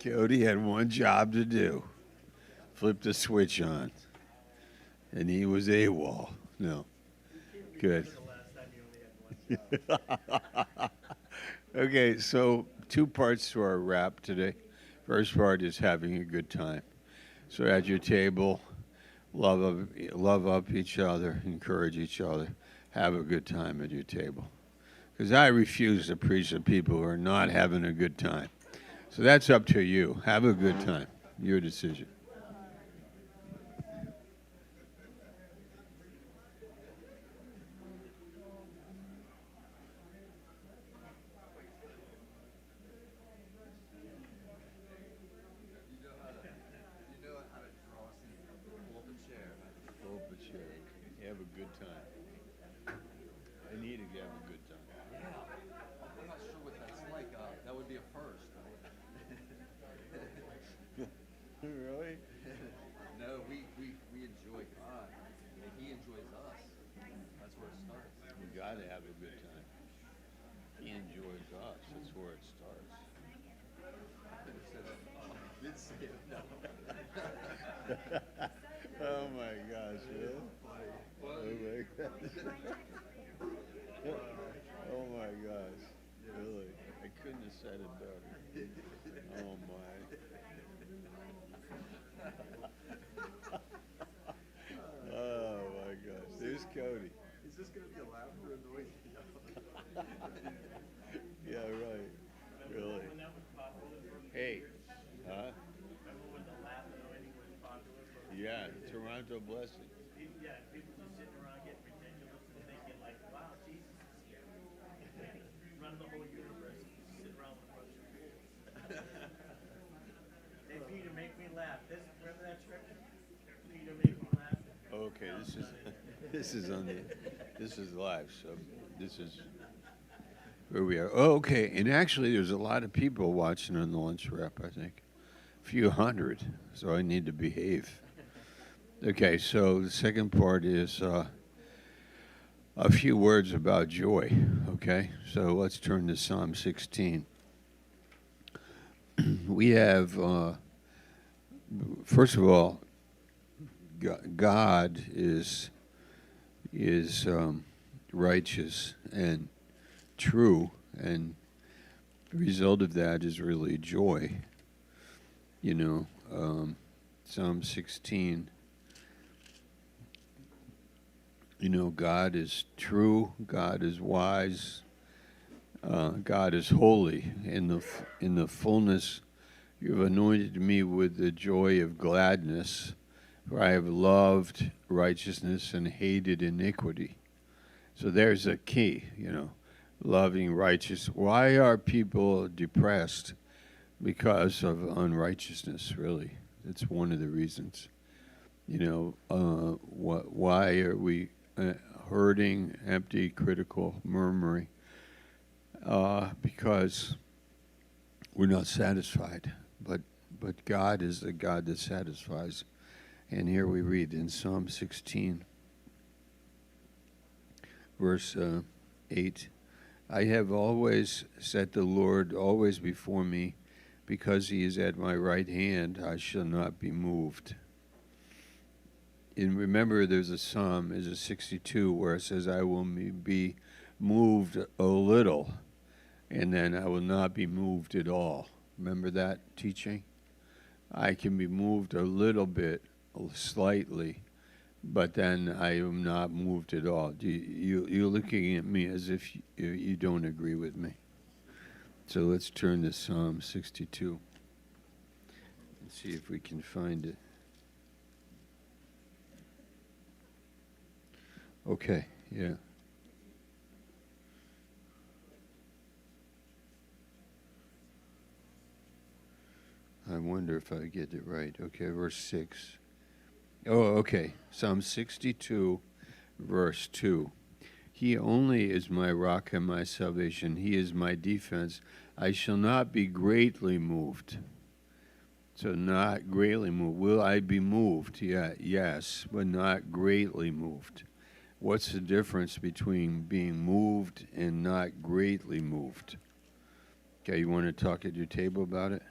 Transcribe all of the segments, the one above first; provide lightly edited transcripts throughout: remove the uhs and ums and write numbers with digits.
Cody had one job to do. Flip the switch on. And he was AWOL. No. Good. Okay, so two parts to our wrap today. First part is having a good time. So at your table, love up each other, encourage each other, have a good time at your table. Because I refuse to preach to people who are not having a good time. So that's up to you. Have a good time. Your decision. Pull up a chair. Have a good time. I need to have a good time. Yeah, I'm not sure what that's like. That would be a first. Really? No, we enjoy God, and He enjoys us. That's where it starts. We got to have a good time. He enjoys us. That's where it starts. Did say it, no. Oh my gosh, really? Oh my gosh. Oh my gosh. Really? I couldn't have said it better. Oh my. Oh my gosh. There's Cody. Is this going to be a laugh or a noise? Yeah, right. Really. Hey. Huh? Yeah, Toronto blessing. Yeah, people just sitting around getting ridiculous and thinking like, wow, Jesus is here. Run the whole universe, sit around with a bunch of fools. Hey, Peter, make me laugh. Remember that scripture? Peter, make me laugh. Okay, this is live, so this is where we are. Oh, okay, and actually there's a lot of people watching on the lunch wrap, I think. A few hundred, so I need to behave. Okay, so the second part is a few words about joy, okay? So let's turn to Psalm 16. We have, first of all, God is righteous and true, and the result of that is really joy. You know, Psalm 16, you know, God is true, God is wise, God is holy. In the fullness, you have anointed me with the joy of gladness, for I have loved righteousness and hated iniquity. So there's a key, you know, loving righteous. Why are people depressed? Because of unrighteousness, really. It's one of the reasons. You know, why are we hurting, empty, critical, murmuring? Because we're not satisfied. But God is the God that satisfies. And here we read in Psalm 16, verse 8, I have always set the Lord always before me. Because he is at my right hand, I shall not be moved. And remember, there's a psalm, is a 62, where it says, I will be moved a little, and then I will not be moved at all. Remember that teaching? I can be moved a little bit, slightly, but then I am not moved at all. You're looking at me as if you don't agree with me. So let's turn to Psalm 62 and see if we can find it. Okay, yeah. I wonder if I get it right. Okay, verse 6. Oh, okay. Psalm 62, verse 2. He only is my rock and my salvation. He is my defense. I shall not be greatly moved. So not greatly moved. Will I be moved? Yeah, yes, but not greatly moved. What's the difference between being moved and not greatly moved? Okay, you want to talk at your table about it?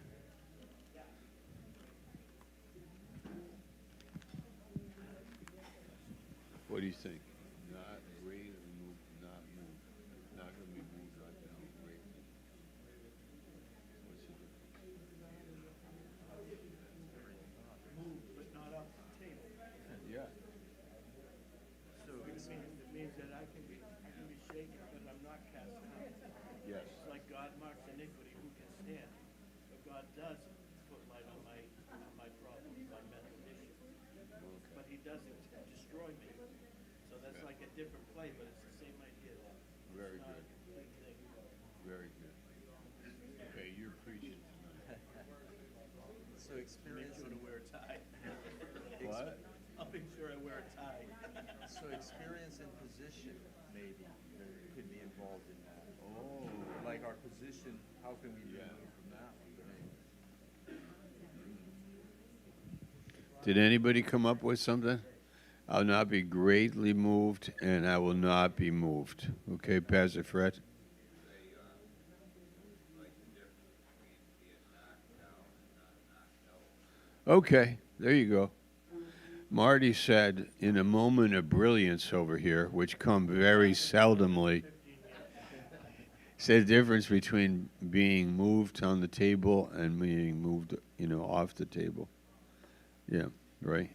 do you think? Not greatly moved, not moved. Not going to be moved right now, greatly. What's the difference? Move, but not off the table. Yeah. So it means that I can be shaken, but I'm not cast down. Yes. It's like God marks iniquity, who can stand? But God does put light on my problems, my mental issues. Okay. But he doesn't destroy me. So that's like a different play, but it's the same idea. Very It's not good. a complete thing. Very good. Okay, you're preaching tonight. So Make experience sure to wear a tie. What? I'll make sure I wear a tie. so experience and position maybe could be involved in that. Oh. Like our position, how can we be Yeah. moved from that one? Right? Did anybody come up with something? I'll not be greatly moved, and I will not be moved. Okay, Pastor Fred? Okay, there you go. Marty said, in a moment of brilliance over here, which come very seldomly, said the difference between being moved on the table and being moved, off the table. Yeah, right.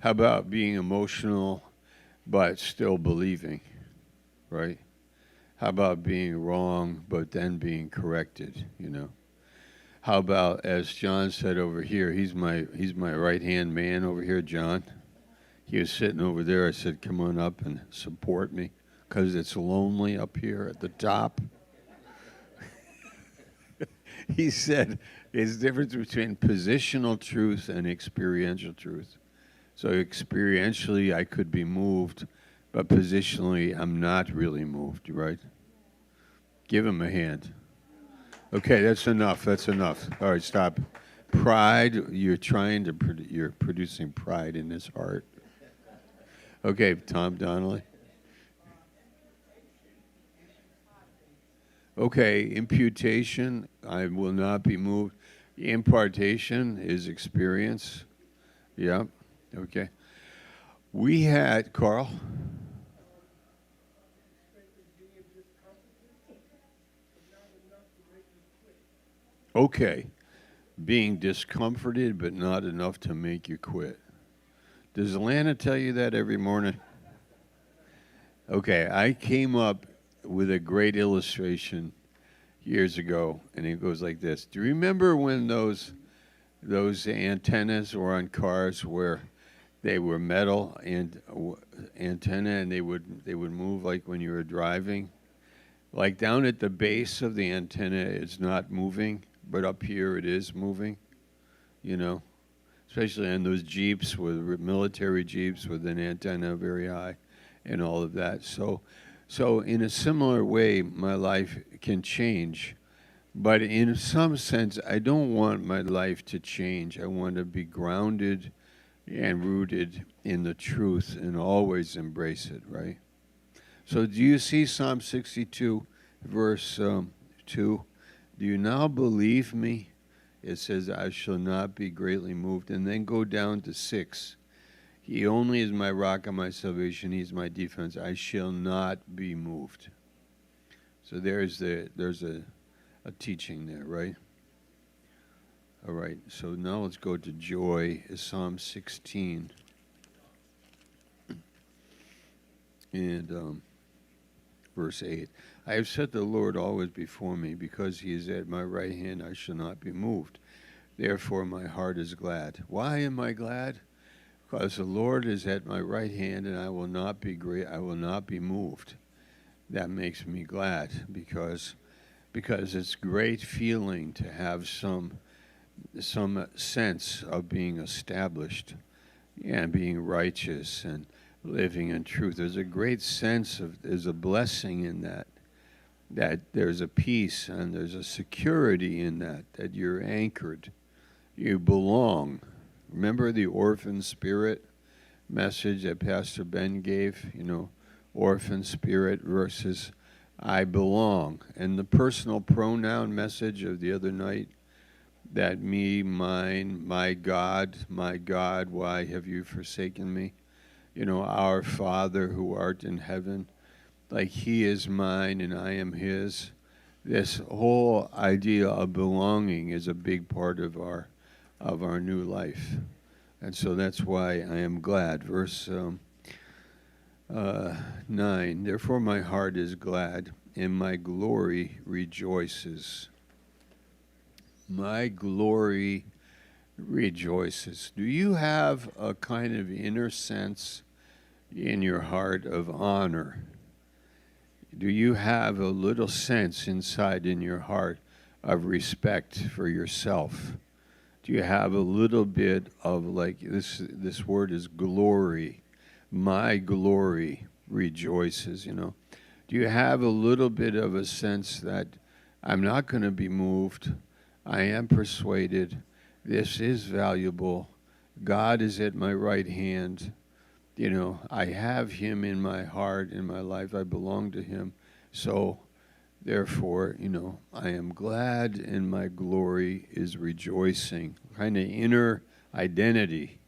How about being emotional but still believing, right? How about being wrong but then being corrected, How about, as John said over here, he's my right-hand man over here, John. He was sitting over there. I said, come on up and support me because it's lonely up here at the top. He said there's a difference between positional truth and experiential truth. So experientially, I could be moved, but positionally, I'm not really moved, right? Give him a hand. Okay, that's enough. That's enough. All right, stop. Pride, you're producing pride in this heart. Okay, Tom Donnelly. Okay, imputation, I will not be moved. Impartation is experience. Yeah, okay. We had, Carl? Okay, being discomforted but not enough to make you quit. Does Lana tell you that every morning? Okay, I came up with a great illustration years ago, and it goes like this. Do you remember when those antennas were on cars where they were metal and antenna, and they would move like when you were driving? Like down at the base of the antenna, it's not moving, but up here it is moving, especially on those Jeeps, military Jeeps with an antenna very high and all of that. So in a similar way, my life can change. But in some sense, I don't want my life to change. I want to be grounded and rooted in the truth and always embrace it, right? So do you see Psalm 62, verse 2? Do you now believe me? It says, I shall not be greatly moved. And then go down to 6. He only is my rock and my salvation. He's my defense. I shall not be moved. So there's a teaching there, right? All right. So now let's go to joy, Psalm 16. And verse 8. I have set the Lord always before me, because he is at my right hand, I shall not be moved. Therefore my heart is glad. Why am I glad? Because the Lord is at my right hand, and I will not be moved. That makes me glad, because it's great feeling to have some sense of being established and being righteous and living in truth. There's a great sense there's a blessing in that there's a peace and there's a security in that you're anchored. You belong. Remember the orphan spirit message that Pastor Ben gave? Orphan spirit versus I belong. And the personal pronoun message of the other night, that me, mine, my God, why have you forsaken me? Our Father who art in heaven, like he is mine and I am his. This whole idea of belonging is a big part of our new life. And so that's why I am glad. Verse 9, therefore my heart is glad, and my glory rejoices. My glory rejoices. Do you have a kind of inner sense in your heart of honor? Do you have a little sense inside in your heart of respect for yourself? Do you have a little bit of, like, this word is glory. My glory rejoices, Do you have a little bit of a sense that I'm not going to be moved? I am persuaded. This is valuable. God is at my right hand. I have him in my heart, in my life. I belong to him. So, therefore, I am glad and my glory is rejoicing. Kind of inner identity,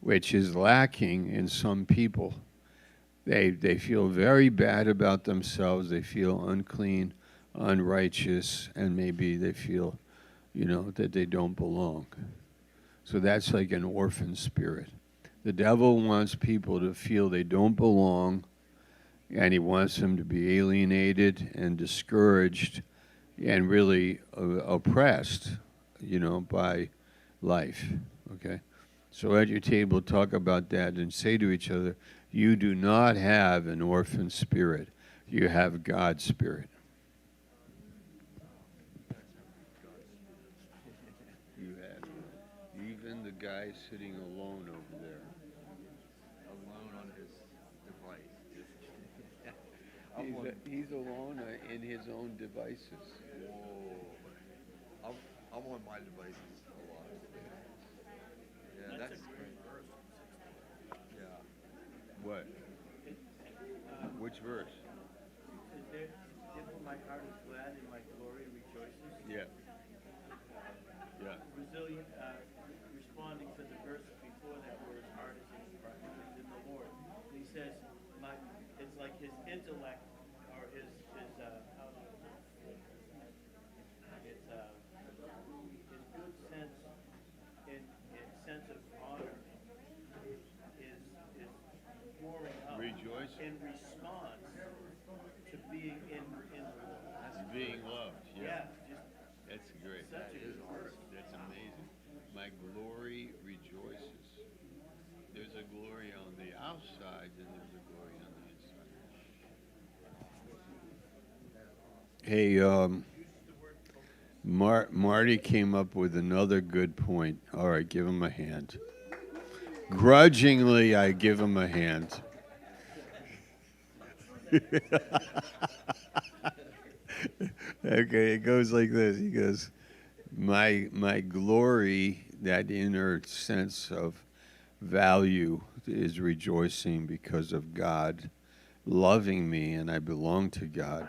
which is lacking in some people. They feel very bad about themselves. They feel unclean, unrighteous, and maybe they feel, that they don't belong. So that's like an orphan spirit. The devil wants people to feel they don't belong, and he wants them to be alienated and discouraged and really oppressed, by life. Okay? So at your table, talk about that and say to each other, you do not have an orphan spirit. You have God's spirit. You have. Even the guy sitting alone over there. Alone on his device. He's alone in his own devices. Whoa. I'm on my devices a lot. Yeah, that's great verse. Yeah. What? Which verse? Therefore my heart is glad and my glory rejoices. Yeah. Yeah. Resilient, responding to the verse before that where his heart is in the Lord. And he says, it's like his intellect or his good sense in sense of honor is pouring out Rejoicing. in response to being in the Lord. That's being loved. Yeah. Just That's great. such a good verse. That's amazing. My glory rejoices. There's a glory on the outside and there's a glory on the inside. Hey, Marty came up with another good point. All right, give him a hand. Grudgingly, I give him a hand. Okay, it goes like this. He goes, my glory, that inner sense of value, is rejoicing because of God loving me and I belong to God.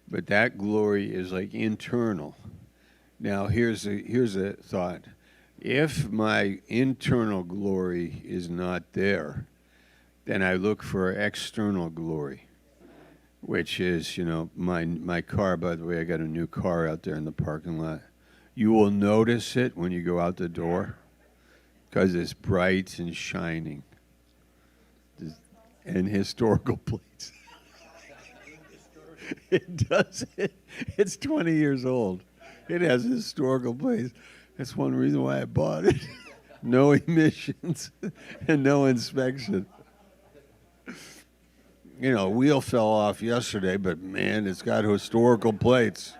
But that glory is like internal. Now here's a thought. If my internal glory is not there, then I look for external glory, which is, my car. By the way, I got a new car out there in the parking lot. You will notice it when you go out the door because it's bright and shining. And historical plates. It does. It's 20 years old. It has historical plates. That's one reason why I bought it. No emissions and no inspection. Wheel fell off yesterday, but man, it's got historical plates.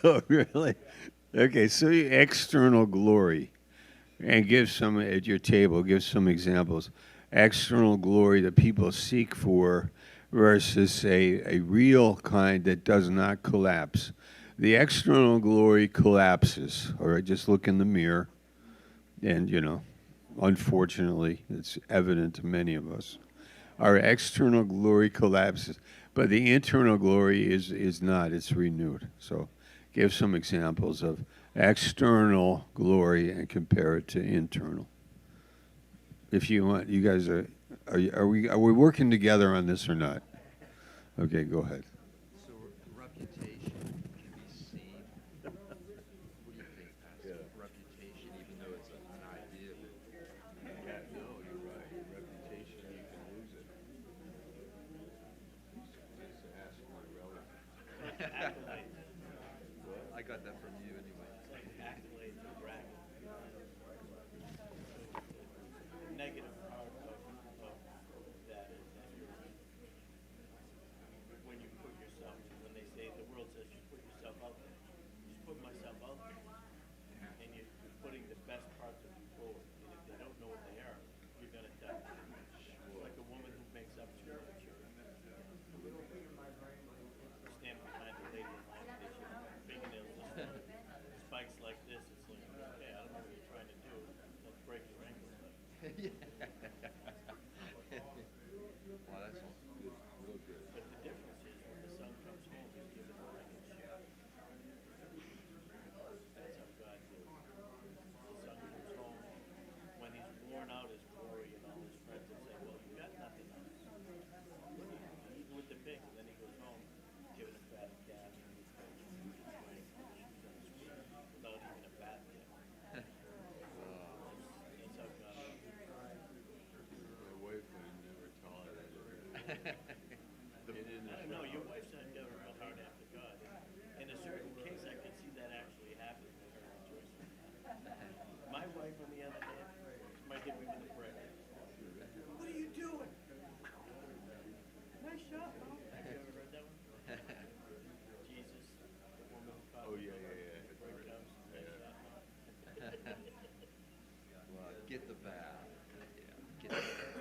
Oh, really? Okay, so external glory. And give some, at your table, give some examples. External glory that people seek for versus a real kind that does not collapse. The external glory collapses. All right, just look in the mirror. And, unfortunately, it's evident to many of us. Our external glory collapses, but the internal glory is not. It's renewed. So give some examples of external glory and compare it to internal. If you want, you guys are we working together on this or not? Okay, go ahead. So reputation can be seen. What do you think, Pastor? Yeah. Reputation, even though it's an idea. Yeah, no, you're right. Reputation, you can lose it. Just ask my relative. Accolades. I got that from you anyway. It's like accolades and bragging. The negative part of that is that when you put yourself, when they say, the world says you put yourself out there, just put myself out there. And you're putting the best parts of you forward. And if they don't know what they are, you're going to die. It's like a woman who makes up too much. Stand behind the lady in line station, fingernails just spikes like this. It's like, okay, I don't know what you're trying to do. Let's break your ankle. Wow, that's all good. Real good. But the difference is when the son comes home, he's given a ranking share. That's how God deals with it. The son comes home, when he's worn out his glory and all his friends will say, well, you got nothing on us. Eating with the pigs, and then he goes home, giving a fat calf and he's without even a bath yet. That's how God is. My wife would never tolerate it. I don't know, your wife's not got a real hard after God. In a certain case, I could see that actually happening with her and Joyce. My wife, on the other hand, might hit me with a brick. What are you doing? Nice shot, Mom. Have you ever heard that one? Jesus, the woman who caught Oh, the yeah, brick. yeah, yeah. Brick comes, nice shot, Mom. Well, get the bath. Yeah, get the bath.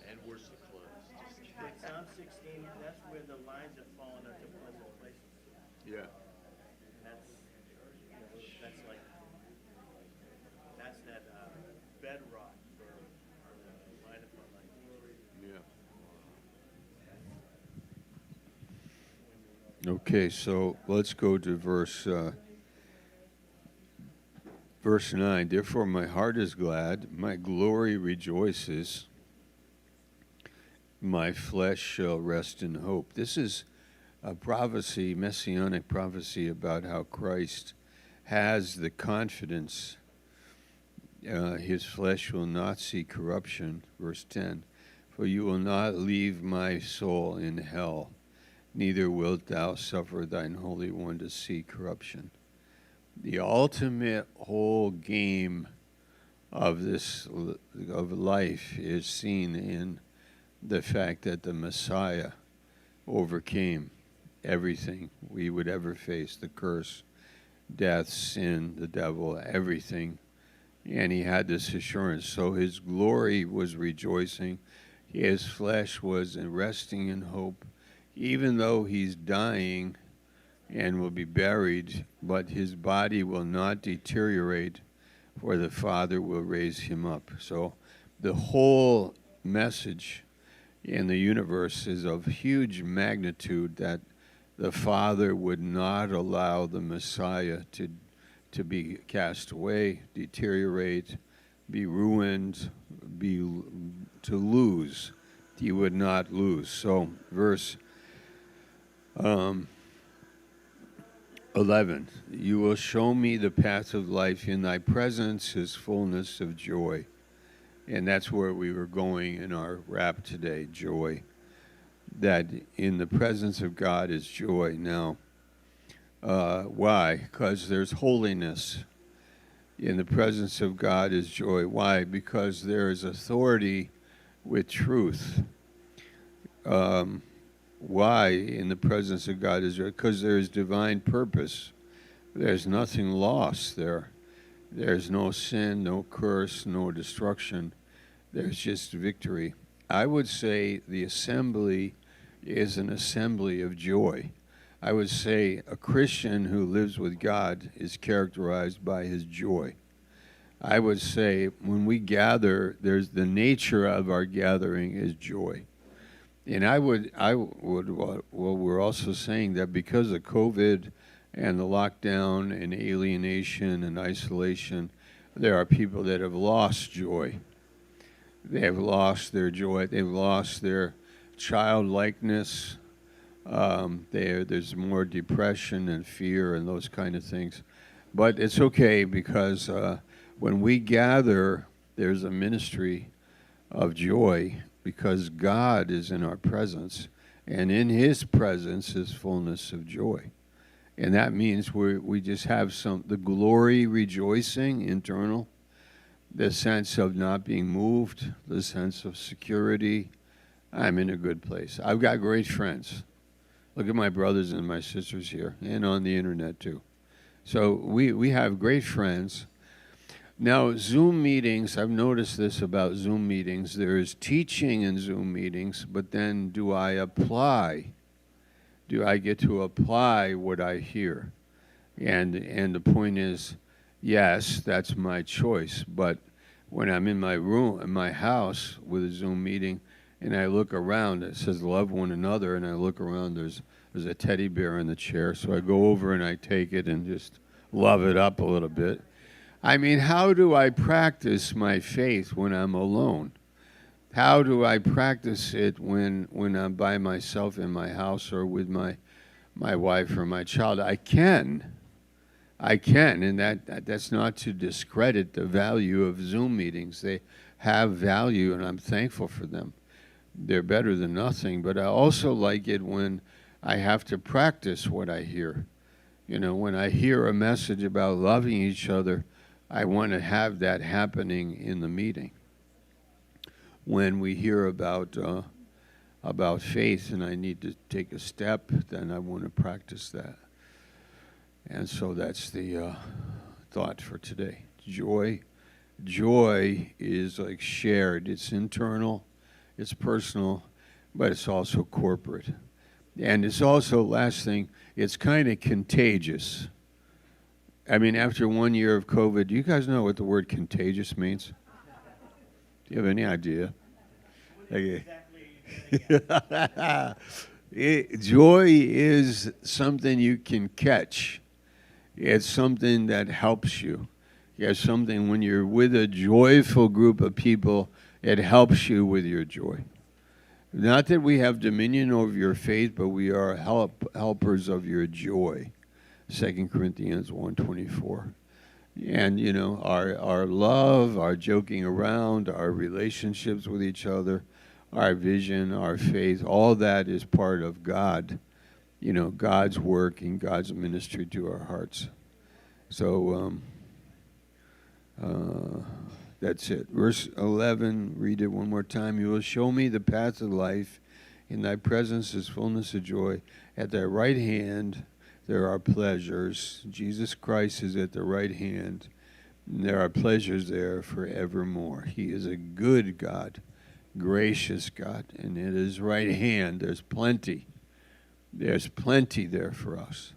And wash the clothes. Just In Psalm 16, that's where the lines have fallen into pleasant places. Yeah. That's like, that's that bedrock for the line upon line. Yeah. Okay, so let's go to verse 9. Therefore my heart is glad, my glory rejoices, my flesh shall rest in hope. This is a prophecy, messianic prophecy about how Christ has the confidence his flesh will not see corruption. Verse 10, for you will not leave my soul in hell, neither wilt thou suffer thine Holy One to see corruption. The ultimate whole game of life is seen in the fact that the Messiah overcame everything we would ever face, the curse, death, sin, the devil, everything. And he had this assurance. So his glory was rejoicing. His flesh was resting in hope. Even though he's dying and will be buried, but his body will not deteriorate, for the Father will raise him up. So the whole message in the universe is of huge magnitude, that the Father would not allow the Messiah to be cast away, deteriorate, be ruined, to lose. He would not lose. So verse 11, you will show me the path of life. In thy presence is fullness of joy. And that's where we were going in our rap today, joy. That in the presence of God is joy. Now, why? Because there's holiness. In the presence of God is joy. Why? Because there is authority with truth. Why in the presence of God is joy? Because there is divine purpose. There's nothing lost there. There's no sin, no curse, no destruction. There's just victory. I would say the assembly is an assembly of joy. I would say a Christian who lives with God is characterized by his joy. I would say when we gather, there's the nature of our gathering is joy. And well, we're also saying that because of COVID and the lockdown and alienation and isolation, there are people that have lost joy. They have lost their joy. They've lost their childlikeness. There's more depression and fear and those kind of things. But it's okay because when we gather, there's a ministry of joy because God is in our presence. And in his presence is fullness of joy. And that means we just have the glory rejoicing, internal, the sense of not being moved, the sense of security. I'm in a good place. I've got great friends. Look at my brothers and my sisters here, and on the internet too. So we have great friends. Now, Zoom meetings, I've noticed this about Zoom meetings. There is teaching in Zoom meetings, but then do I apply? Do I get to apply what I hear? And the point is, yes, that's my choice. But when I'm in my room, in my house with a Zoom meeting, and I look around, it says love one another, and I look around, there's a teddy bear in the chair. So I go over and I take it and just love it up a little bit. I mean, how do I practice my faith when I'm alone? How do I practice it when I'm by myself in my house or with my wife or my child? I can, and that's not to discredit the value of Zoom meetings. They have value, and I'm thankful for them. They're better than nothing, but I also like it when I have to practice what I hear. You know, when I hear a message about loving each other, I want to have that happening in the meeting. When we hear about faith and I need to take a step, then I want to practice that. And so that's the thought for today. Joy is like shared. It's internal, it's personal, but it's also corporate. And it's also, last thing, it's kind of contagious. I mean, after 1 year of COVID, do you guys know what the word contagious means? Do you have any idea? Okay. Joy is something you can catch. It's something that helps you. It's something when you're with a joyful group of people, it helps you with your joy. Not that we have dominion over your faith, but we are helpers of your joy. 2 Corinthians 1:24. And, you know, our love, our joking around, our relationships with each other, our vision, our faith, all that is part of God. You know, God's work and God's ministry to our hearts. So that's it. Verse 11, read it one more time. You will show me the path of life. In thy presence is fullness of joy. At thy right hand there are pleasures. Jesus Christ is at the right hand. And there are pleasures there forevermore. He is a good God, gracious God. And at his right hand there's plenty. There's plenty there for us.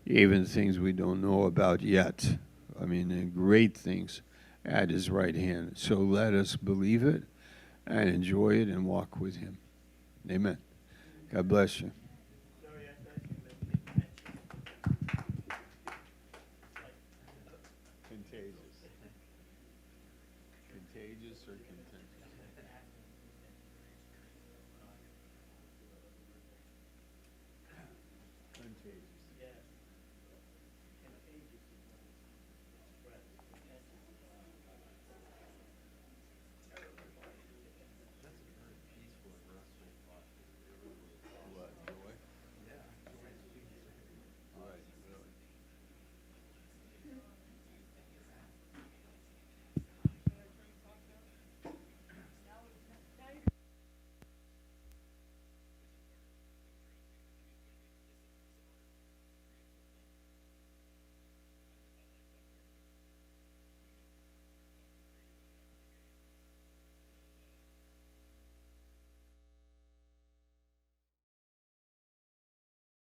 Even things we don't know about yet. I mean, great things at his right hand. So let us believe it and enjoy it and walk with him. Amen. God bless you. Contagious. Contagious or contagious?